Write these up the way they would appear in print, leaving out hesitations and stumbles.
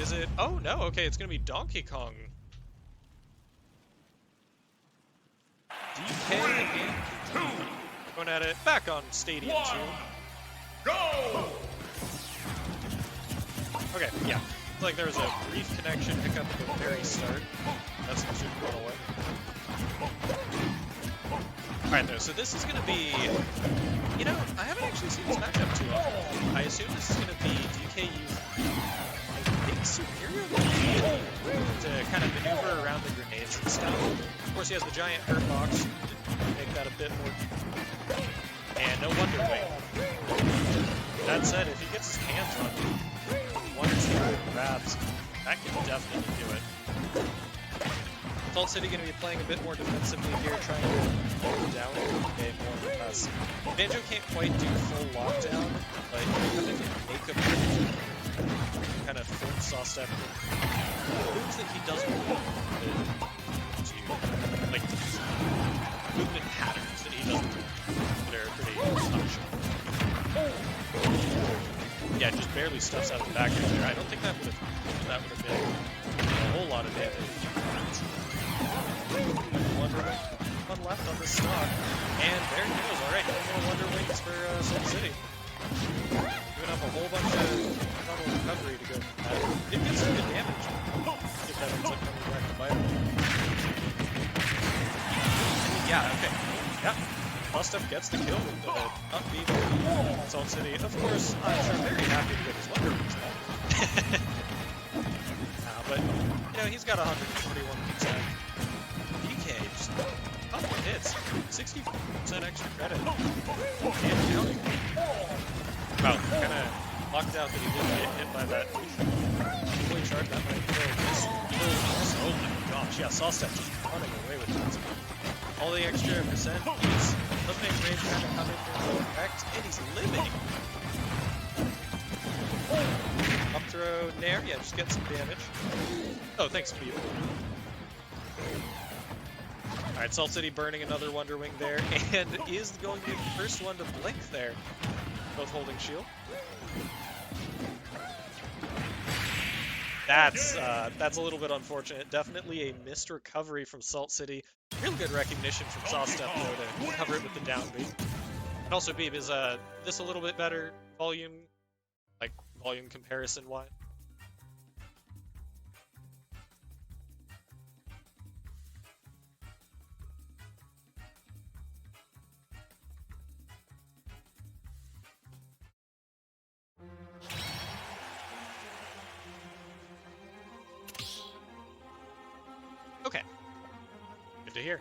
Is it? Oh no, okay, it's gonna be Donkey Kong. DK and Kazooie going at it back on Stadium 2. Go! Okay, yeah. It's like there was a brief connection hiccup at the very start. That seems to have gone away. Alright though, so this is gonna be... You know, I haven't actually seen this matchup too often. I assume this is gonna be DK use a big superior to kind of maneuver around the grenades and stuff. Of course he has the giant hurt box to make that a bit more... And no Wonder Wing. That said, if he gets his hands on one or two good grabs, that can definitely do it. Salt City going to be playing a bit more defensively here, trying to hold down the game more with us. Banjo can't quite do full lockdown, but I think it make a kind of full Sawstep moves that he doesn't need to, like, movement patterns that he doesn't do that are pretty astonishing. Yeah, just barely stuffs out of the back end there. I don't think that would have been a whole lot of damage. One left on this stock, and there he goes. All right, no more Wonder Wings for Salt City. Doing up a whole bunch of tunnel recovery to go. It gets some good damage. If that ends up coming back to bite him. Yeah. Okay. Yeah. Sawstep gets the kill with the upbeat Salt City. Of course, I'm sure very happy to get his Wonder Wings back. But, you know, he's got 141 percent. DK just a couple of hits. 60% extra credit. And counting. Wow, kind of lucked out that he didn't get hit by that. Fully charged, that might kill. Oh my gosh, yeah, Sawstep just running away with that. All the extra percent, he's eliminating range kind of coming from effect, and he's living. Up throw, nair, yeah, just get some damage. Oh, thanks, Pete. Alright, Salt City burning another Wonder Wing there, and is going to be the first one to blink there. Both holding shield. That's a little bit unfortunate. Definitely a missed recovery from Salt City. Real good recognition from Sawstep though to cover it with the down B. And also Beeb, is this a little bit better volume comparison wise? Okay. Good to hear.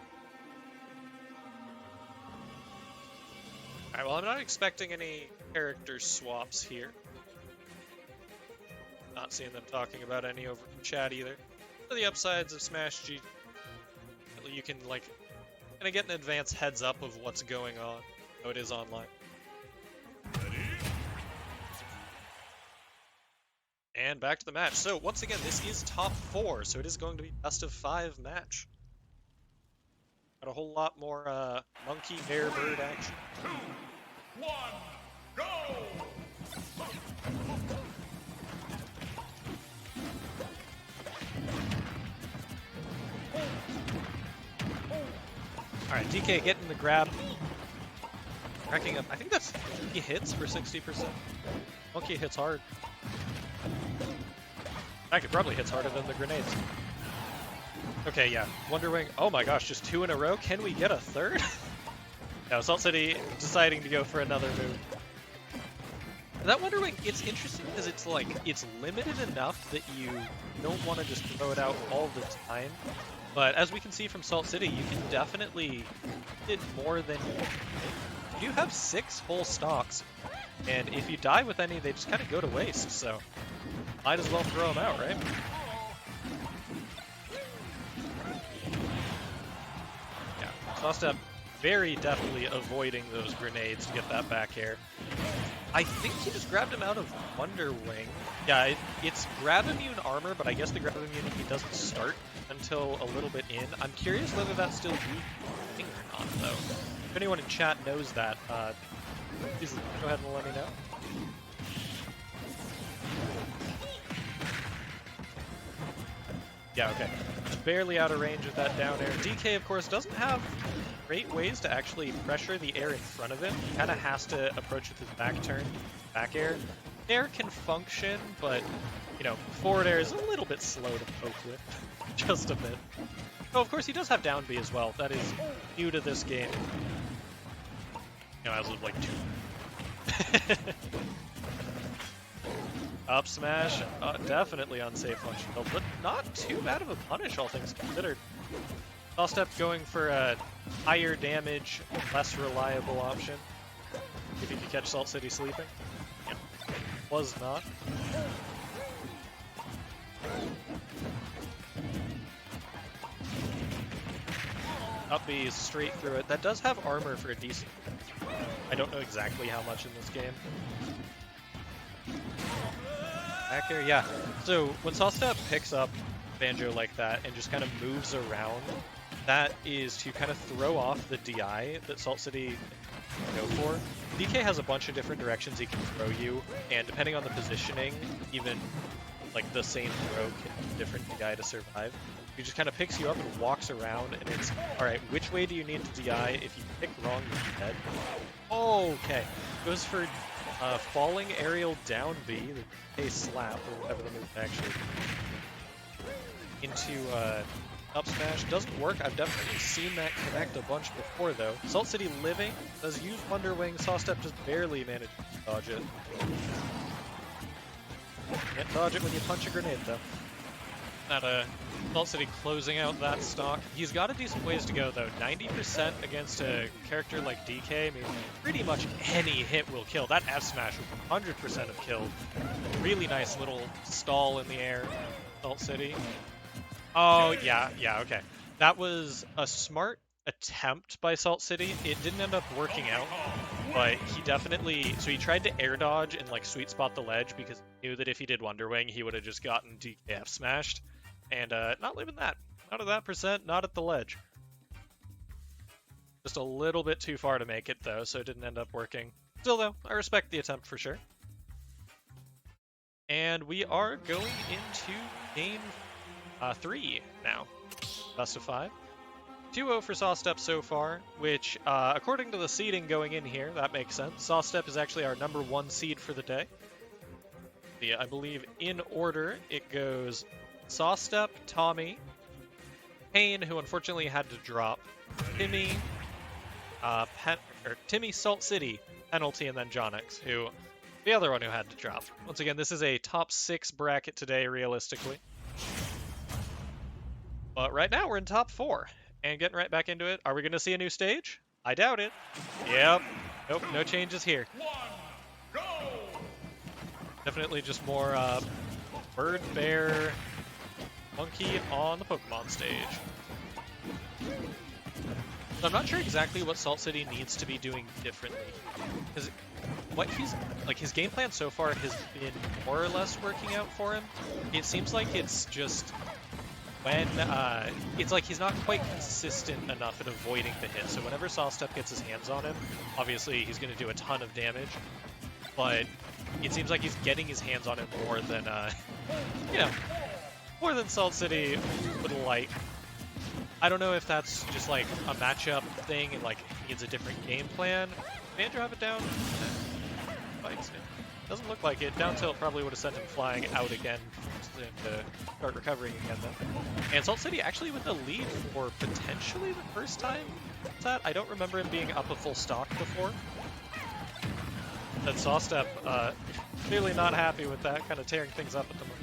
Alright, well, I'm not expecting any character swaps here. Not seeing them talking about any over in chat either. For the upsides of Smash G, you can, like, kind of get an advance heads up of what's going on. So it is online. And back to the match. So, once again, this is top 4, so it is going to be best of 5 match. Got a whole lot more monkey, bear, bird action. 2, 1, go! Alright, DK getting the grab. Racking up, I think that's 3 hits for 60%. Monkey hits hard. That probably hits harder than the grenades. Okay, yeah. Wonder Wing. Oh my gosh, just 2 in a row. Can we get a third? No, Salt City deciding to go for another move. That Wonder Wing, it's interesting because it's like, it's limited enough that you don't want to just throw it out all the time. But as we can see from Salt City, you can definitely hit more than you think. You have 6 full stocks, and if you die with any, they just kind of go to waste, so might as well throw them out, right? Yeah, Sawstep very definitely avoiding those grenades to get that back air. I think he just grabbed him out of Wonder Wing. Yeah, it's grab immune armor, but I guess the grab immunity doesn't start until a little bit in. I'm curious whether that's still used or not, though. If anyone in chat knows that, please go ahead and let me know. Yeah, okay. Just barely out of range of that down air. DK, of course, doesn't have great ways to actually pressure the air in front of him. He kind of has to approach with his back turn, back air. Air can function, but, you know, forward air is a little bit slow to poke with. Just a bit. Oh, of course, he does have down B as well. That is new to this game. You know, as of like 2. Up smash, definitely unsafe on shield, but not too bad of a punish, all things considered. Sawstep going for a higher damage, less reliable option. If you could catch Salt City sleeping. Yeah. Was not. Up B is straight through it. That does have armor for a decent. I don't know exactly how much in this game. Back air, yeah. So when Sawstep picks up Banjo like that and just kind of moves around, that is to kind of throw off the DI that Salt City can go for. DK has a bunch of different directions he can throw you, and depending on the positioning, even like the same throw can different DI to survive. He just kind of picks you up and walks around, and it's, alright, which way do you need to DI? If you pick wrong, you're dead. Okay. Goes for falling aerial down B, the K slap, or whatever the move actually into up smash. Doesn't work. I've definitely seen that connect a bunch before, though. Salt City living, does use Wonder Wing. Sawstep just barely managed to dodge it. Can't dodge it when you punch a grenade, though. Not Salt City closing out that stock. He's got a decent ways to go, though. 90% against a character like DK, I mean, pretty much any hit will kill. That F smash would 100% have killed. Really nice little stall in the air, Salt City. Oh, yeah, okay. That was a smart attempt by Salt City. It didn't end up working out, but he definitely... So he tried to air dodge and, like, sweet spot the ledge because he knew that if he did Wonder Wing, he would have just gotten DKF smashed. And not living that. Not at that percent, not at the ledge. Just a little bit too far to make it, though, so it didn't end up working. Still, though, I respect the attempt for sure. And we are going into game 3 now. Best of 5. 2-0 for Sawstep so far, which, according to the seeding going in here, that makes sense. Sawstep is actually our #1 seed for the day. I believe in order, it goes Sawstep, Tommy, Payne, who unfortunately had to drop, Timmy, Timmy, Salt City, Penalty, and then Jonix, who, the other one who had to drop. Once again, this is a top 6 bracket today, realistically. But right now, we're in top 4. And getting right back into it, are we going to see a new stage? I doubt it. Yep. Nope, no changes here. Definitely just more bird, bear, monkey on the Pokemon stage. So I'm not sure exactly what Salt City needs to be doing differently. Because what his game plan so far has been more or less working out for him. It seems like it's just when, it's like he's not quite consistent enough at avoiding the hit. So whenever Sawstep gets his hands on him, obviously he's going to do a ton of damage. But it seems like he's getting his hands on it more than, you know, more than Salt City would like. I don't know if that's just like a matchup thing and like he needs a different game plan. Banjo have it down? Fights him. Doesn't look like it. Down tilt probably would have sent him flying out again to start recovering again though. And Salt City actually with the lead for potentially the first time. I don't remember him being up a full stock before. And Sawstep clearly not happy with that, kind of tearing things up at the moment.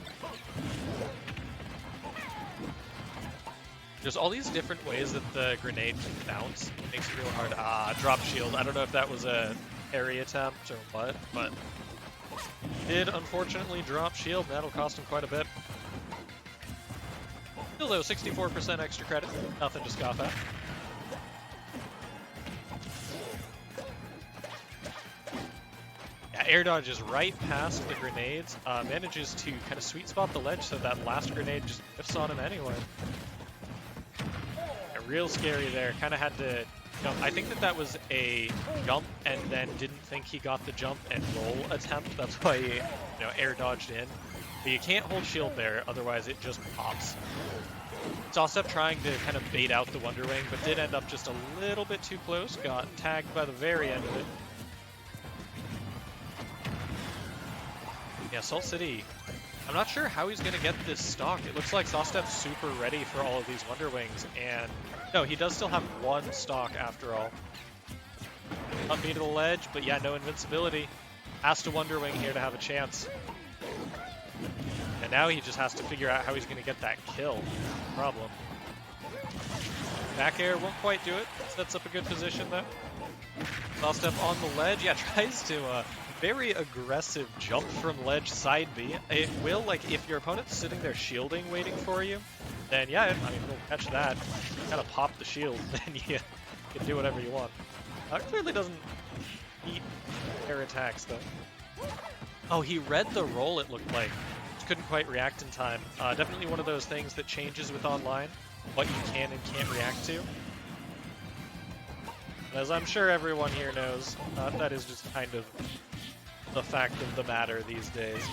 There's all these different ways that the grenade can bounce. It makes it real hard. Drop shield. I don't know if that was a parry attempt or what, but did unfortunately drop shield. That'll cost him quite a bit. Still though, 64% extra credit. Nothing to scoff at. Yeah, air dodges right past the grenades. Manages to kind of sweet spot the ledge so that last grenade just whiffs on him anyway. Real scary there. Kind of had to jump. I think that was a jump and then didn't think he got the jump and roll attempt. That's why he, air dodged in. But you can't hold shield there, otherwise it just pops. Sawstep trying to kind of bait out the Wonder Wing, but did end up just a little bit too close. Got tagged by the very end of it. Yeah, Salt City. I'm not sure how he's going to get this stock. It looks like Sawstep's super ready for all of these Wonder Wings, and no, he does still have one stock after all. Up me to the ledge, but yeah, no invincibility. Has to Wonder Wing here to have a chance. And now he just has to figure out how he's going to get that kill. Problem. Back air won't quite do it. Sets up a good position though. Sawstep on the ledge. Yeah, tries to very aggressive jump from ledge side B. It will, like, if your opponent's sitting there shielding waiting for you, then yeah, I mean, he'll catch that. Kind of pop the shield, then you can do whatever you want. Clearly doesn't eat air attacks though. Oh, he read the roll, it looked like. Just couldn't quite react in time. Definitely one of those things that changes with online, what you can and can't react to. As I'm sure everyone here knows, that is just kind of the fact of the matter these days.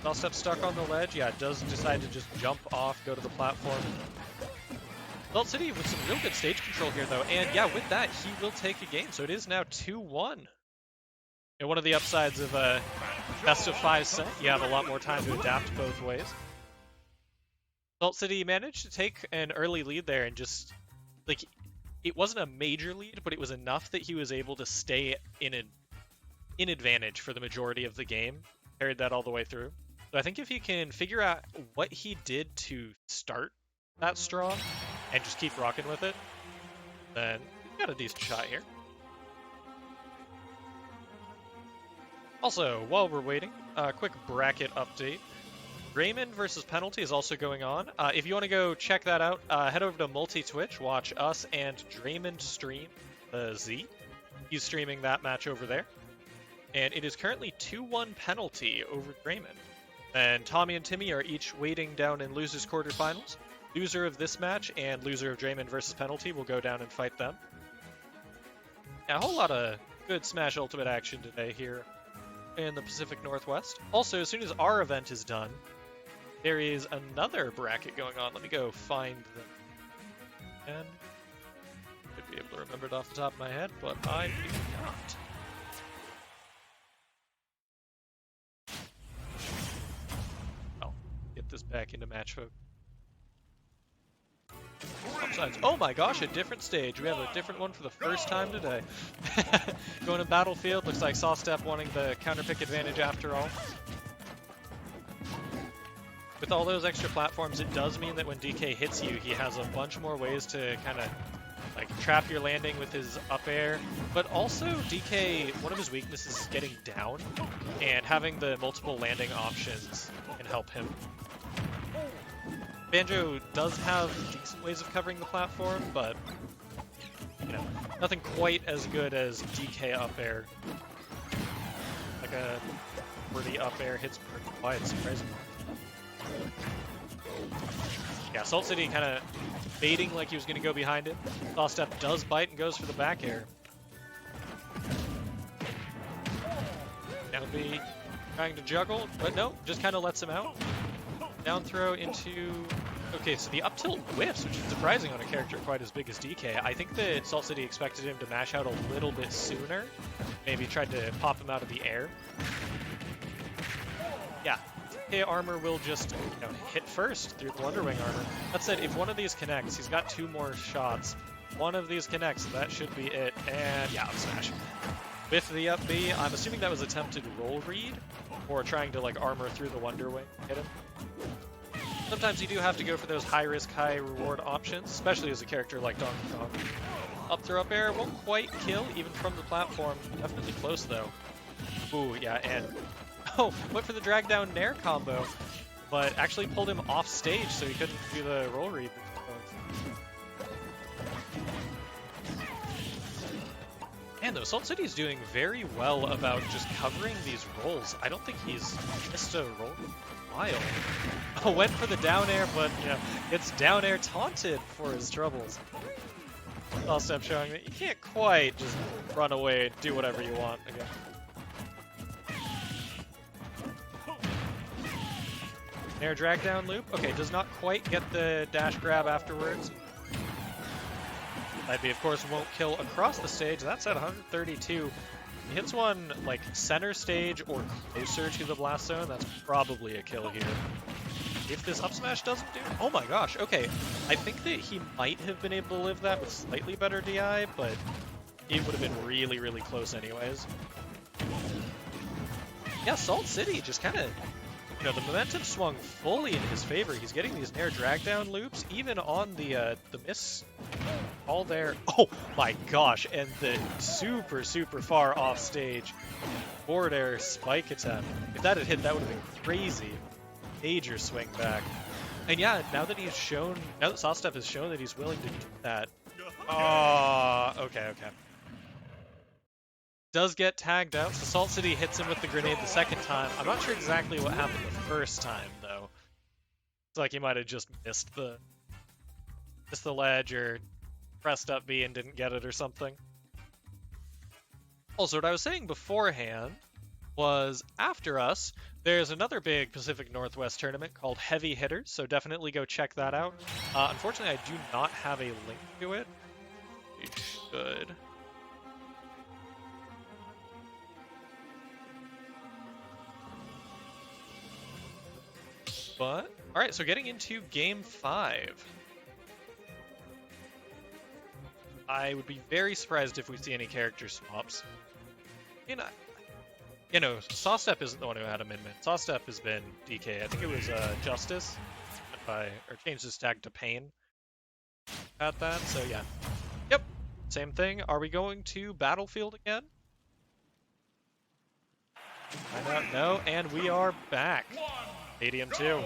Sawstep stuck on the ledge. Yeah, does decide to just jump off, go to the platform. Salt City with some real good stage control here, though. And yeah, with that, he will take a game. So it is now 2-1. And one of the upsides of a best of 5 set, you have a lot more time to adapt both ways. Salt City managed to take an early lead there and just, like, it wasn't a major lead, but it was enough that he was able to stay in advantage for the majority of the game. Carried that all the way through. So I think if he can figure out what he did to start that strong and just keep rocking with it, then he's got a decent shot here. Also, while we're waiting, a quick bracket update. Raymond versus Penalty is also going on. If you want to go check that out, head over to Multi-Twitch, watch us and Draymond stream the Z. He's streaming that match over there. And it is currently 2-1 Penalty over Draymond. And Tommy and Timmy are each waiting down in losers quarterfinals. Loser of this match and loser of Draymond versus Penalty will go down and fight them. Yeah, a whole lot of good Smash Ultimate action today here in the Pacific Northwest. Also, as soon as our event is done, there is another bracket going on. Let me go find them. And I'd be able to remember it off the top of my head, but I do not. I'll get this back into match folk. Upsides. Oh my gosh, a different stage. We have a different one for the first time today. Going to Battlefield. Looks like Sawstep wanting the counter pick advantage after all. With all those extra platforms, it does mean that when DK hits you, he has a bunch more ways to kind of like trap your landing with his up air. But also, DK, one of his weaknesses is getting down, and having the multiple landing options can help him. Banjo does have decent ways of covering the platform, but you know, nothing quite as good as DK up air. Like a worthy up air hits pretty wide, surprisingly. Yeah, Salt City kind of baiting like he was going to go behind it. Sawstep does bite and goes for the back air. Down B, trying to juggle, but no, just kind of lets him out. Down throw into... Okay, so the up tilt whiffs, which is surprising on a character quite as big as DK. I think that Salt City expected him to mash out a little bit sooner. Maybe tried to pop him out of the air. Yeah, DK armor will just, you know, hit first through the Wonder Wing armor. That said, if one of these connects, he's got 2 more shots. One of these connects, that should be it. And yeah, smash. With the up B, I'm assuming that was attempted roll read, or trying to like armor through the Wonder Wing, hit him. Sometimes you do have to go for those high risk, high reward options, especially as a character like Donkey Kong. Up throw up air won't quite kill, even from the platform. Definitely close though. Ooh, yeah, and oh, went for the drag down nair combo, but actually pulled him off stage so he couldn't do the roll read. Man, though, Salt City's doing very well about just covering these rolls. I don't think he's missed a roll in a while. Oh, went for the down air, but, you know, it's down air taunted for his troubles. Sawstep showing that you can't quite just run away and do whatever you want again. Air drag down loop. Okay, does not quite get the dash grab afterwards. That B, of course, won't kill across the stage. That's at 132. He hits one like center stage or closer to the blast zone. That's probably a kill here. If this up smash doesn't do, oh my gosh. Okay, I think that he might have been able to live that with slightly better DI, but it would have been really, really close anyways. Yeah, Salt City just kind of, you know, the momentum swung fully in his favor. He's getting these Nair drag down loops, even on the miss all there. Oh my gosh, and the super, super far off stage forward air spike attempt. If that had hit, that would have been crazy. Major swing back. And yeah, now that Sawstep has shown that he's willing to do that. Oh, okay. Does get tagged out, so Salt City hits him with the grenade the second time. I'm not sure exactly what happened the first time, though. It's like he might have just missed the ledge or pressed up B and didn't get it or something. Also, what I was saying beforehand was after us, there's another big Pacific Northwest tournament called Heavy Hitters, so definitely go check that out. Unfortunately, I do not have a link to it. You should. But, alright, so getting into Game 5. I would be very surprised if we see any character swaps. You know, Sawstep isn't the one who had a min-min. Sawstep has been DK. I think it was Justice, or changed his tag to Pain at that, so yeah. Yep, same thing. Are we going to Battlefield again? I don't know, and we are back. Stadium 2.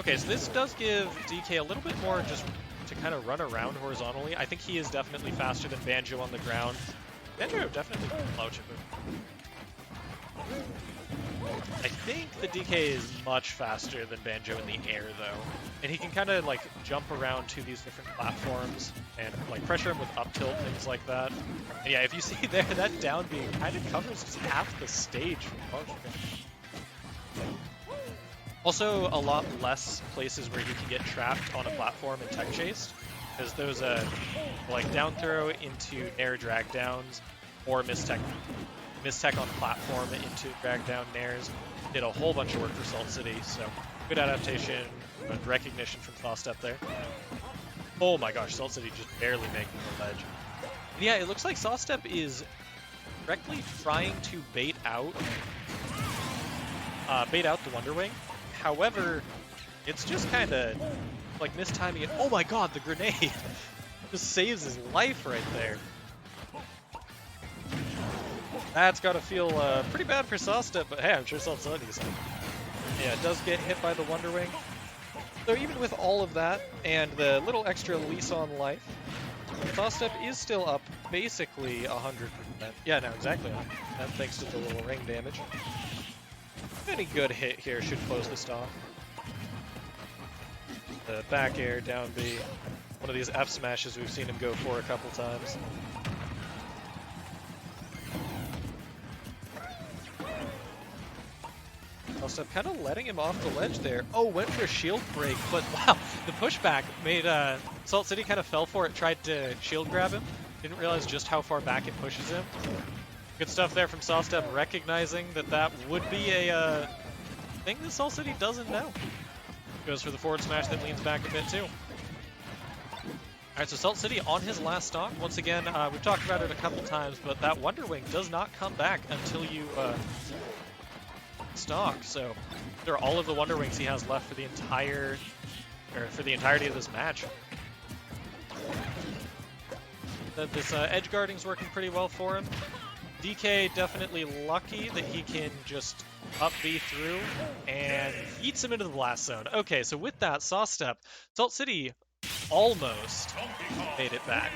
Okay, so this does give DK a little bit more just to kind of run around horizontally. I think he is definitely faster than Banjo on the ground. Banjo definitely slouching. I think the DK is much faster than Banjo in the air, though. And he can kind of, like, jump around to these different platforms and, like, pressure him with up tilt, things like that. And yeah, if you see there, that down B kind of covers just half the stage from motion. Also, a lot less places where you can get trapped on a platform and tech chased. Because those, like, down throw into air drag downs or mistech on platform into drag down nairs did a whole bunch of work for Salt City, so good adaptation and recognition from Sawstep there. Oh my gosh, Salt City just barely making the ledge. And yeah, it looks like Sawstep is directly trying to bait out the Wonder Wing. However, it's just kind of like mistiming it. Oh my god, the grenade just saves his life right there. That's got to feel pretty bad for Sawstep, but hey, I'm sure Salt City's. Yeah, it does get hit by the Wonder Wing. So even with all of that and the little extra lease on life, Sawstep is still up basically 100%. Yeah, no, exactly. And thanks to the little ring damage. Any good hit here should close the stock. The back air, down B. One of these F smashes we've seen him go for a couple times. Sawstep kind of letting him off the ledge there. Oh, went for a shield break, but wow, the pushback made Salt City kind of fell for it, tried to shield grab him. Didn't realize just how far back it pushes him. Good stuff there from Sawstep, recognizing that that would be a thing that Salt City doesn't know. Goes for the forward smash that leans back a bit too. Alright, so Salt City on his last stock. Once again, we've talked about it a couple times, but that Wonder Wing does not come back until you stock. So there are all of the Wonder Wings he has left for the entirety of this match. This edge guarding's working pretty well for him. DK definitely lucky that he can just up B through and eats him into the blast zone. Okay, so with that, Sawstep, Salt City almost made it back.